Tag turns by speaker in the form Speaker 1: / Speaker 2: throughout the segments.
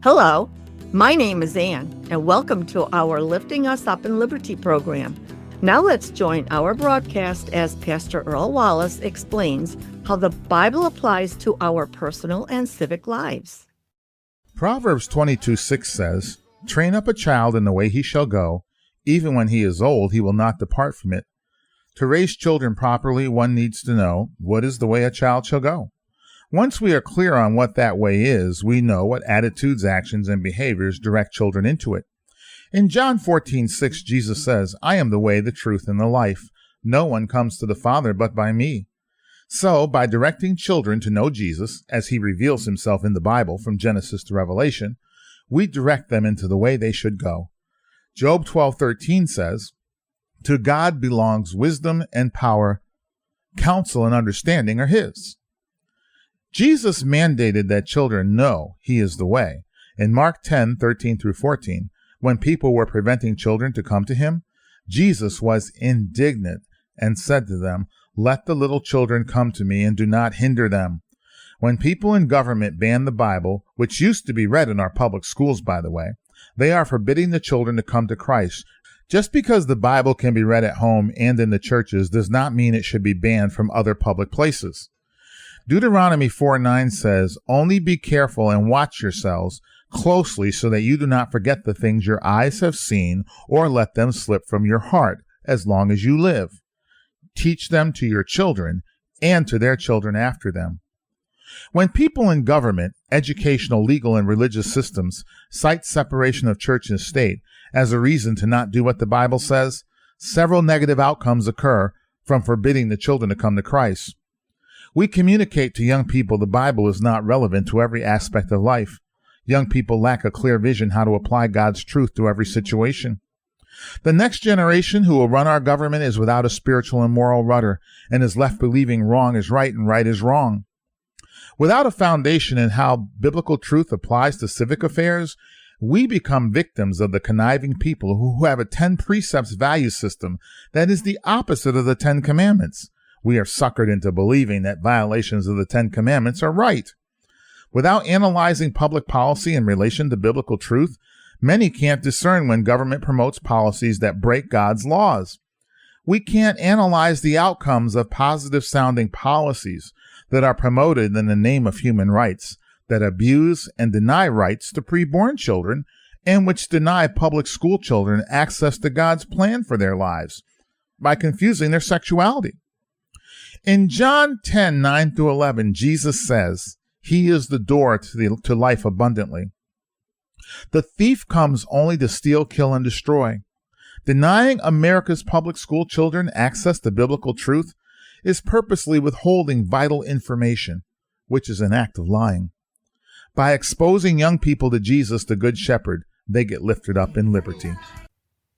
Speaker 1: Hello, my name is Ann, and welcome to our Lifting Us Up in Liberty program. Now let's join our broadcast as Pastor Earl Wallace explains how the Bible applies to our personal and civic lives.
Speaker 2: Proverbs 22:6 says, "Train up a child in the way he shall go. Even when he is old, he will not depart from it." To raise children properly, one needs to know what is the way a child shall go. Once we are clear on what that way is, we know what attitudes, actions, and behaviors direct children into it. In John 14:6, Jesus says, "I am the way, the truth, and the life. No one comes to the Father but by me." So, by directing children to know Jesus, as he reveals himself in the Bible from Genesis to Revelation, we direct them into the way they should go. Job 12:13 says, "To God belongs wisdom and power. Counsel and understanding are his." Jesus mandated that children know he is the way. In Mark 10:13 through 14, when people were preventing children to come to him, Jesus was indignant and said to them, "Let the little children come to me and do not hinder them." When people in government ban the Bible, which used to be read in our public schools, by the way, they are forbidding the children to come to Christ. Just because the Bible can be read at home and in the churches does not mean it should be banned from other public places. Deuteronomy 4:9 says, "Only be careful and watch yourselves closely so that you do not forget the things your eyes have seen or let them slip from your heart as long as you live. Teach them to your children and to their children after them." When people in government, educational, legal, and religious systems cite separation of church and state as a reason to not do what the Bible says, several negative outcomes occur from forbidding the children to come to Christ. We communicate to young people the Bible is not relevant to every aspect of life. Young people lack a clear vision how to apply God's truth to every situation. The next generation who will run our government is without a spiritual and moral rudder and is left believing wrong is right and right is wrong. Without a foundation in how biblical truth applies to civic affairs, we become victims of the conniving people who have a 10 precepts value system that is the opposite of the 10 commandments. We are suckered into believing that violations of the 10 commandments are right. Without analyzing public policy in relation to biblical truth, many can't discern when government promotes policies that break God's laws. We can't analyze the outcomes of positive-sounding policies that are promoted in the name of human rights, that abuse and deny rights to preborn children, and which deny public school children access to God's plan for their lives by confusing their sexuality. In John 10:9 through 11, Jesus says, "He is the door to life abundantly. The thief comes only to steal, kill, and destroy." Denying America's public school children access to biblical truth is purposely withholding vital information, which is an act of lying. By exposing young people to Jesus, the Good Shepherd, they get lifted up in liberty.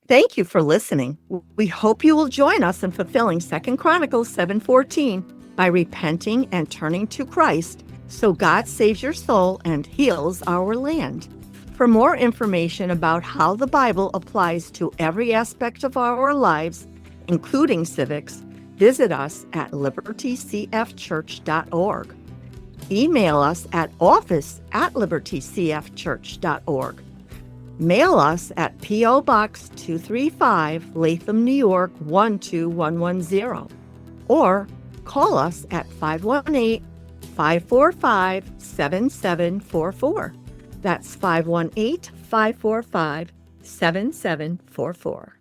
Speaker 1: Thank you for listening. We hope you will join us in fulfilling 2 Chronicles 7:14 by repenting and turning to Christ so God saves your soul and heals our land. For more information about how the Bible applies to every aspect of our lives, including civics, visit us at libertycfchurch.org. Email us at office@libertycfchurch.org. Mail us at P.O. Box 235, Latham, New York 12110. Or call us at 518-545-7744. That's 518-545-7744.